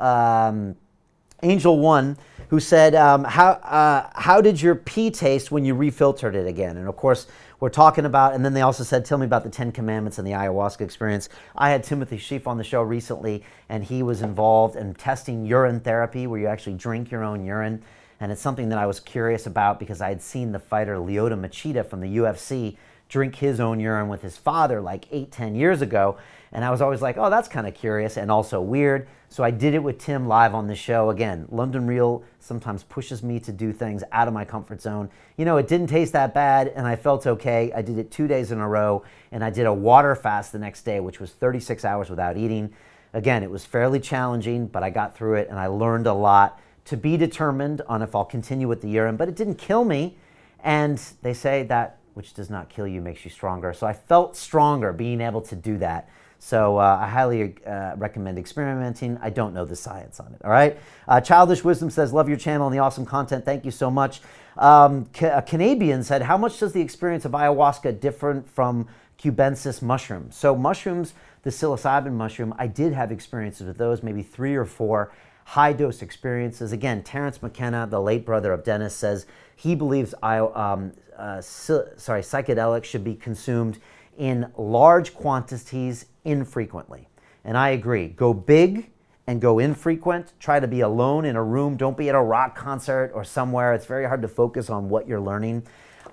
Angel 1, who said, how did your pee taste when you refiltered it again? And of course, we're talking about, and then they also said, tell me about the 10 Commandments and the ayahuasca experience. I had Timothy Sheaf on the show recently, and he was involved in testing urine therapy, where you actually drink your own urine. And it's something that I was curious about because I had seen the fighter Lyoto Machida from the UFC drink his own urine with his father like 8-10 years ago. And I was always like, oh, that's kind of curious and also weird. So I did it with Tim live on the show. Again, London Real sometimes pushes me to do things out of my comfort zone. You know, it didn't taste that bad and I felt okay. I did it 2 days in a row, and I did a water fast the next day, which was 36 hours without eating. Again, it was fairly challenging, but I got through it and I learned a lot. To be determined on if I'll continue with the urine, but it didn't kill me. And they say that which does not kill you makes you stronger. So I felt stronger being able to do that. So I highly recommend experimenting. I don't know the science on it, all right? Childish Wisdom says, love your channel and the awesome content. Thank you so much. A Canadian said, how much does the experience of ayahuasca differ from cubensis mushrooms? So mushrooms, the psilocybin mushroom, I did have experiences with those, maybe 3 or 4 high-dose experiences. Again, Terence McKenna, the late brother of Dennis, says he believes psychedelics should be consumed in large quantities infrequently. And I agree. Go big and go infrequent. Try to be alone in a room. Don't be at a rock concert or somewhere. It's very hard to focus on what you're learning.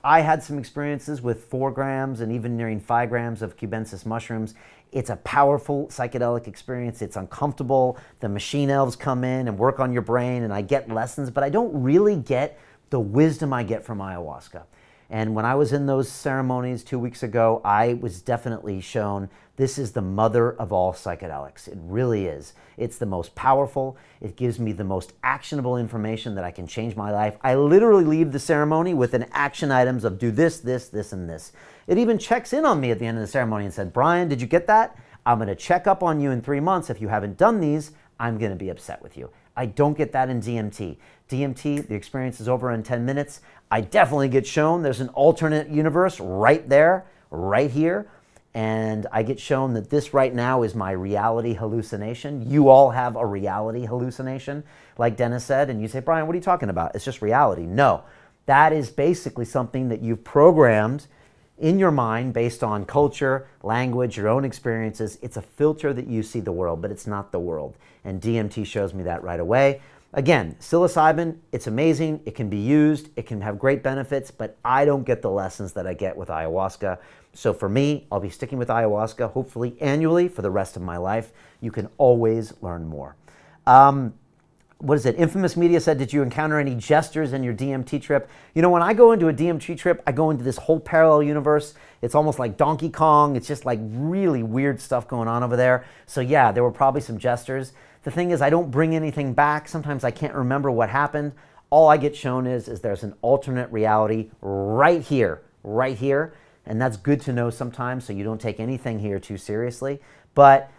I had some experiences with 4 grams and even nearing 5 grams of cubensis mushrooms. It's a powerful psychedelic experience. It's uncomfortable. The machine elves come in and work on your brain, and I get lessons, but I don't really get the wisdom I get from ayahuasca. And when I was in those ceremonies 2 weeks ago, I was definitely shown this is the mother of all psychedelics. It really is. It's the most powerful. It gives me the most actionable information that I can change my life. I literally leave the ceremony with an action items of do this, this, this, and this. It even checks in on me at the end of the ceremony and said, Brian, did you get that? I'm going to check up on you in 3 months. If you haven't done these, I'm going to be upset with you. I don't get that in DMT. DMT, the experience is over in 10 minutes. I definitely get shown there's an alternate universe right there, right here. And I get shown that this right now is my reality hallucination. You all have a reality hallucination, like Dennis said. And you say, Brian, what are you talking about? It's just reality. No, that is basically something that you've programmed in your mind based on culture, language, your own experiences. It's a filter that you see the world, but it's not the world. And DMT shows me that right away. Again, psilocybin, it's amazing. It can be used. It can have great benefits, but I don't get the lessons that I get with ayahuasca. So for me, I'll be sticking with ayahuasca, hopefully annually for the rest of my life. You can always learn more. What is it? Infamous Media said, did you encounter any jesters in your DMT trip? You know, when I go into a DMT trip, I go into this whole parallel universe. It's almost like Donkey Kong. It's just like really weird stuff going on over there. So yeah, there were probably some jesters. The thing is, I don't bring anything back. Sometimes I can't remember what happened. All I get shown is there's an alternate reality right here. And that's good to know sometimes so you don't take anything here too seriously. But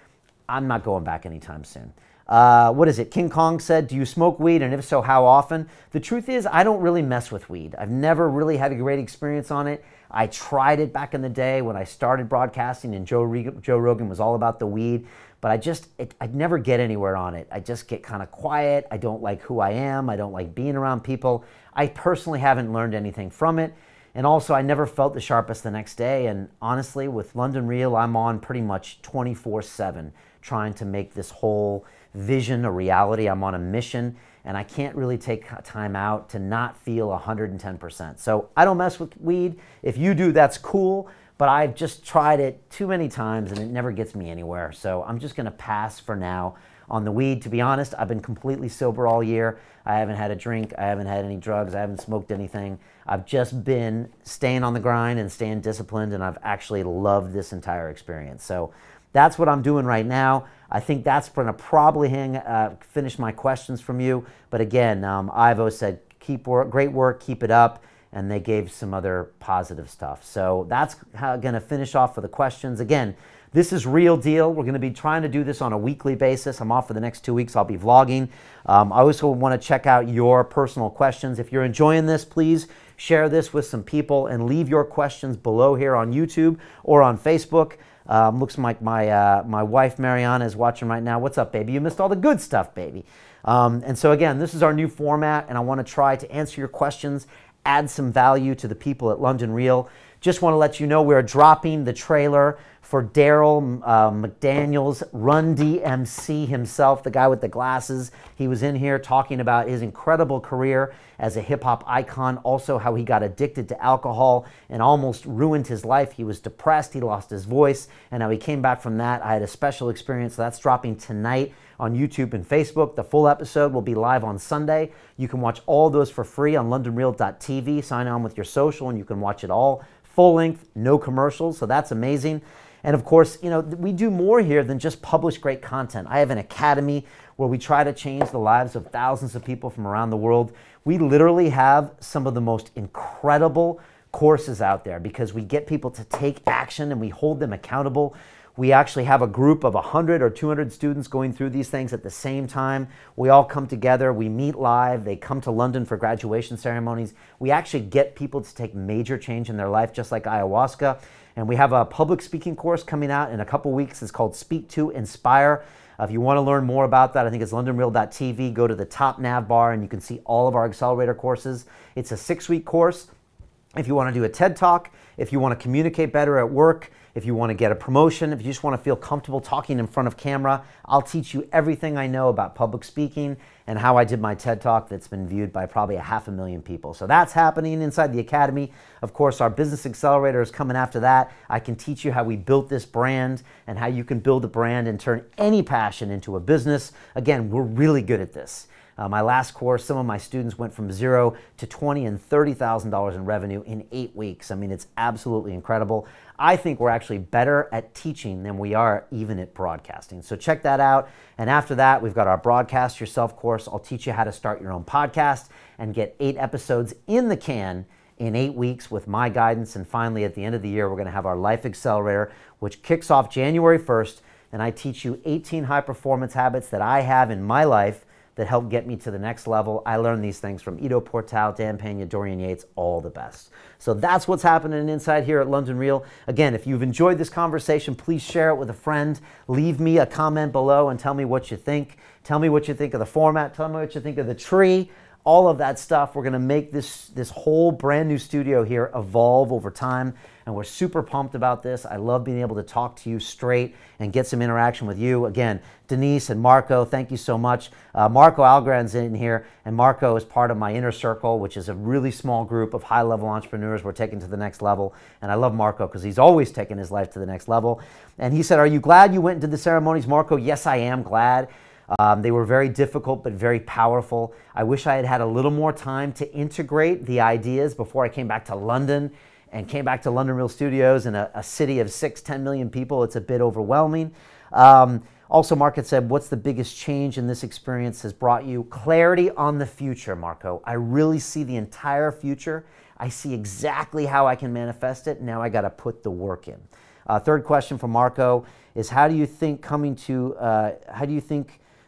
I'm not going back anytime soon. What is it? King Kong said, do you smoke weed? And if so, how often? The truth is, I don't really mess with weed. I've never really had a great experience on it. I tried it back in the day when I started broadcasting and Joe Rogan was all about the weed. But I'd never get anywhere on it. I just get kind of quiet. I don't like who I am. I don't like being around people. I personally haven't learned anything from it. And also, I never felt the sharpest the next day. And honestly, with London Real, I'm on pretty much 24/7 trying to make this whole vision a reality. I'm on a mission, and I can't really take time out to not feel 110%. So I don't mess with weed. If you do, that's cool. But I've just tried it too many times, and it never gets me anywhere. So I'm just going to pass for now on the weed. To be honest, I've been completely sober all year. I haven't had a drink. I haven't had any drugs. I haven't smoked anything. I've just been staying on the grind and staying disciplined, and I've actually loved this entire experience. So that's what I'm doing right now. I think that's going to probably finish my questions from you. But again, Ivo said, great work, keep it up. And they gave some other positive stuff. So that's going to finish off for the questions. Again, this is Real Deal. We're going to be trying to do this on a weekly basis. I'm off for the next 2 weeks. I'll be vlogging. I also want to check out your personal questions. If you're enjoying this, please share this with some people and leave your questions below here on YouTube or on Facebook. Looks like my wife Mariana is watching right now. What's up, baby? You missed all the good stuff, baby. And so again, this is our new format, and I want to try to answer your questions, add some value to the people at London Real. Just want to let you know we're dropping the trailer for Daryl McDaniel's Run DMC himself, the guy with the glasses. He was in here talking about his incredible career as a hip-hop icon, also how he got addicted to alcohol and almost ruined his life. He was depressed, he lost his voice, and how he came back from that. I had a special experience. So that's dropping tonight on YouTube and Facebook. The full episode will be live on Sunday. You can watch all those for free on londonreal.tv. Sign on with your social and you can watch it all full length, no commercials. So that's amazing. And of course, you know, we do more here than just publish great content. I have an academy where we try to change the lives of thousands of people from around the world. We literally have some of the most incredible courses out there because we get people to take action and we hold them accountable. We actually have a group of 100 or 200 students going through these things at the same time. We all come together, we meet live, they come to London for graduation ceremonies. We actually get people to take major change in their life, just like ayahuasca. And we have a public speaking course coming out in a couple weeks. It's called Speak to Inspire. If you want to learn more about that, I think it's londonreal.tv. Go to the top nav bar and you can see all of our accelerator courses. It's a 6-week course. If you want to do a TED Talk, if you want to communicate better at work, if you want to get a promotion, if you just want to feel comfortable talking in front of camera, I'll teach you everything I know about public speaking and how I did my TED Talk that's been viewed by probably 500,000 people. So that's happening inside the Academy. Of course, our Business Accelerator is coming after that. I can teach you how we built this brand and how you can build a brand and turn any passion into a business. Again, we're really good at this. My last course, some of my students went from $0 to $20,000 and $30,000 in revenue in 8 weeks. I mean, it's absolutely incredible. I think we're actually better at teaching than we are even at broadcasting. So check that out. And after that, we've got our Broadcast Yourself course. I'll teach you how to start your own podcast and get 8 episodes in the can in 8 weeks with my guidance. And finally, at the end of the year, we're going to have our Life Accelerator, which kicks off January 1st. And I teach you 18 high-performance habits that I have in my life that help get me to the next level. I learned these things from Ido Portal, Dan Pena, Dorian Yates, all the best. So that's what's happening inside here at London Real. Again, if you've enjoyed this conversation, please share it with a friend. Leave me a comment below and tell me what you think. Tell me what you think of the format. Tell me what you think of the tree. All of that stuff. We're going to make this whole brand new studio here evolve over time, and we're super pumped about this. I love being able to talk to you straight and get some interaction with you. Again, Denise and Marco, thank you so much. Marco Algren's in here, and Marco is part of my inner circle, which is a really small group of high-level entrepreneurs we're taking to the next level. And I love Marco because he's always taking his life to the next level. And he said, "Are you glad you went and did the ceremonies, Marco?" Yes, I am glad. They were very difficult, but very powerful. I wish I had had a little more time to integrate the ideas before I came back to London and came back to London Real Studios in a city of 6-10 million people. It's a bit overwhelming. Also, Mark had said, what's the biggest change in this experience has brought you? Clarity on the future, Marco. I really see the entire future. I see exactly how I can manifest it. Now I got to put the work in. Third question from Marco is, how do you think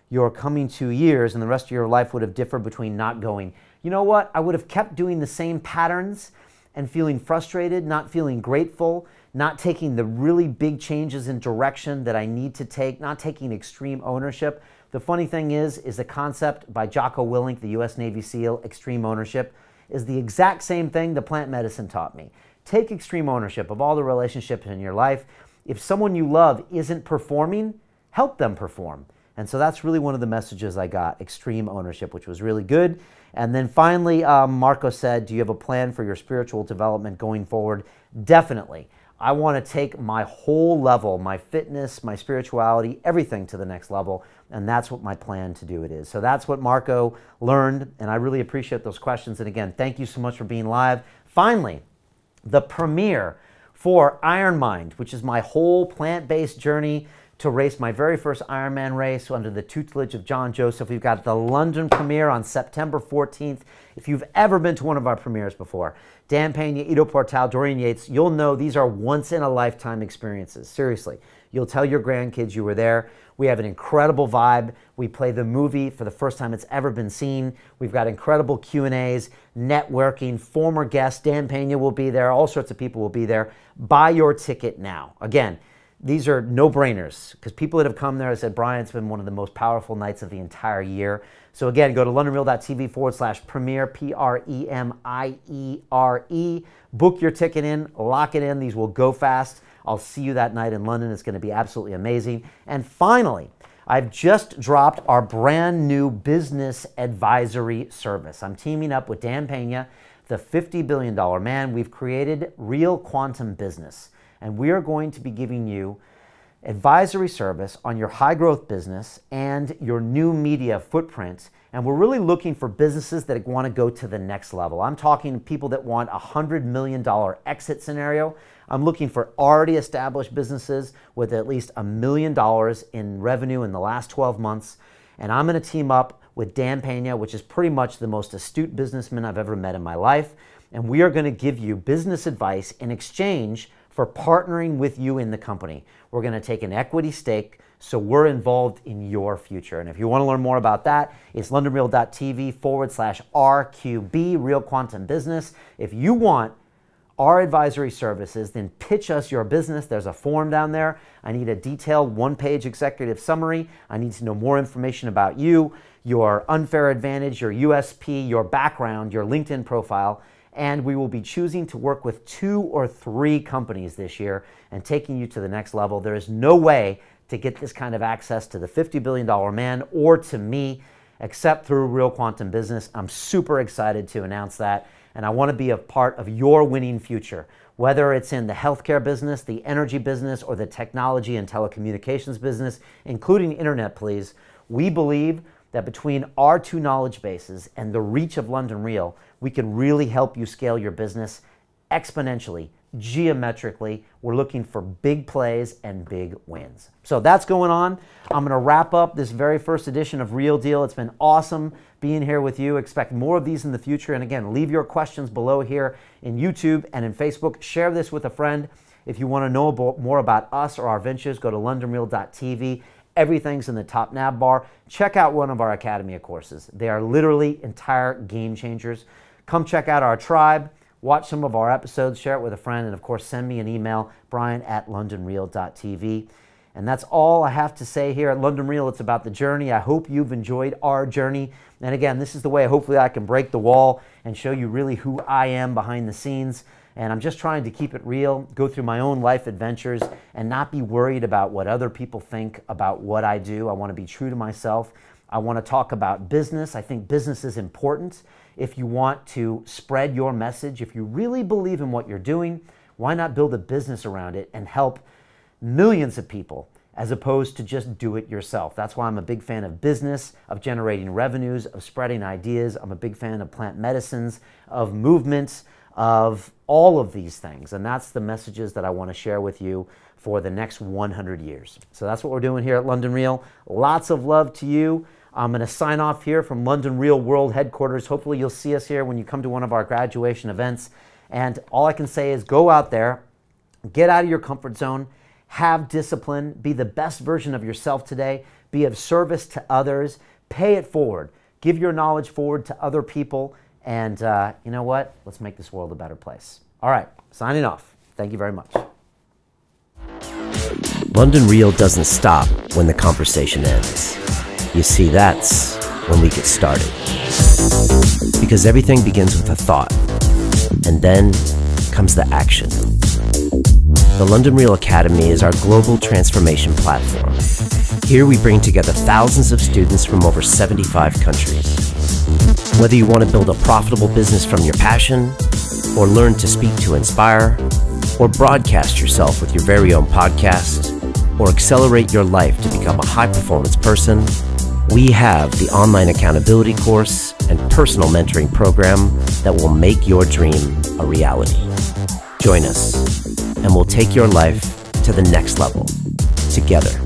your coming 2 years and the rest of your life would have differed between not going? You know what? I would have kept doing the same patterns and feeling frustrated, not feeling grateful, not taking the really big changes in direction that I need to take, not taking extreme ownership. The funny thing is the concept by Jocko Willink, the US Navy SEAL, extreme ownership, is the exact same thing the plant medicine taught me. Take extreme ownership of all the relationships in your life. If someone you love isn't performing, help them perform. And so that's really one of the messages I got, extreme ownership, which was really good. And then finally, Marco said, do you have a plan for your spiritual development going forward? Definitely. I want to take my whole level, my fitness, my spirituality, everything to the next level. And that's what my plan to do it is. So that's what Marco learned. And I really appreciate those questions. And again, thank you so much for being live. Finally, the premiere for Iron Mind, which is my whole plant-based journey to race my very first Ironman race under the tutelage of John Joseph. We've got the London premiere on September 14th. If you've ever been to one of our premieres before, Dan Pena, Ido Portal, Dorian Yates, you'll know these are once-in-a-lifetime experiences. Seriously. You'll tell your grandkids you were there. We have an incredible vibe. We play the movie for the first time it's ever been seen. We've got incredible Q&As, networking, former guests. Dan Pena will be there. All sorts of people will be there. Buy your ticket now. Again, these are no-brainers because people that have come there have said, Brian, it's been one of the most powerful nights of the entire year. So again, go to londonreal.tv/premiere, P-R-E-M-I-E-R-E. Book your ticket in, lock it in. These will go fast. I'll see you that night in London. It's going to be absolutely amazing. And finally, I've just dropped our brand new business advisory service. I'm teaming up with Dan Pena, the $50 billion man. We've created Real Quantum Business, and we are going to be giving you advisory service on your high growth business and your new media footprint. And we're really looking for businesses that want to go to the next level. I'm talking people that want a $100 million exit scenario. I'm looking for already established businesses with at least $1 million in revenue in the last 12 months. And I'm going to team up with Dan Pena, which is pretty much the most astute businessman I've ever met in my life. And we are going to give you business advice in exchange for partnering with you in the company. We're going to take an equity stake, so we're involved in your future. And if you want to learn more about that, it's londonreal.tv/RQB, Real Quantum Business. If you want our advisory services, then pitch us your business. There's a form down there. I need a detailed one-page executive summary. I need to know more information about you, your unfair advantage, your USP, your background, your LinkedIn profile. And we will be choosing to work with 2 or 3 companies this year and taking you to the next level. There is no way to get this kind of access to the $50 billion man or to me except through Real Quantum Business. I'm super excited to announce that, and I want to be a part of your winning future. Whether it's in the healthcare business, the energy business, or the technology and telecommunications business, including internet, please, we believe that between our 2 knowledge bases and the reach of London Real, we can really help you scale your business exponentially, geometrically. We're looking for big plays and big wins. So that's going on. I'm going to wrap up this very first edition of Real Deal. It's been awesome being here with you. Expect more of these in the future. And again, leave your questions below here in YouTube and in Facebook. Share this with a friend. If you want to know more about us or our ventures, go to londonreal.tv. Everything's in the top nav bar. Check out one of our Academy courses. They are literally entire game changers. Come check out our tribe. Watch some of our episodes, share it with a friend, and of course, send me an email, brian@londonreal.tv. And that's all I have to say here at London Real. It's about the journey. I hope you've enjoyed our journey. And again, this is the way hopefully I can break the wall and show you really who I am behind the scenes. And I'm just trying to keep it real, go through my own life adventures, and not be worried about what other people think about what I do. I want to be true to myself. I want to talk about business. I think business is important. If you want to spread your message, if you really believe in what you're doing, why not build a business around it and help millions of people as opposed to just do it yourself? That's why I'm a big fan of business, of generating revenues, of spreading ideas. I'm a big fan of plant medicines, of movements, of all of these things. And that's the messages that I want to share with you for the next 100 years. So that's what we're doing here at London Real. Lots of love to you. I'm going to sign off here from London Real World Headquarters. Hopefully you'll see us here when you come to one of our graduation events. And all I can say is go out there, get out of your comfort zone, have discipline, be the best version of yourself today, be of service to others, pay it forward, give your knowledge forward to other people, and you know what? Let's make this world a better place. All right, signing off. Thank you very much. London Real doesn't stop when the conversation ends. You see, that's when we get started. Because everything begins with a thought, and then comes the action. The London Real Academy is our global transformation platform. Here we bring together thousands of students from over 75 countries. Whether you want to build a profitable business from your passion, or learn to speak to inspire, or broadcast yourself with your very own podcast, or accelerate your life to become a high-performance person, we have the online accountability course and personal mentoring program that will make your dream a reality. Join us, and we'll take your life to the next level, together.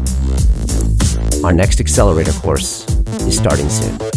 Our next accelerator course is starting soon.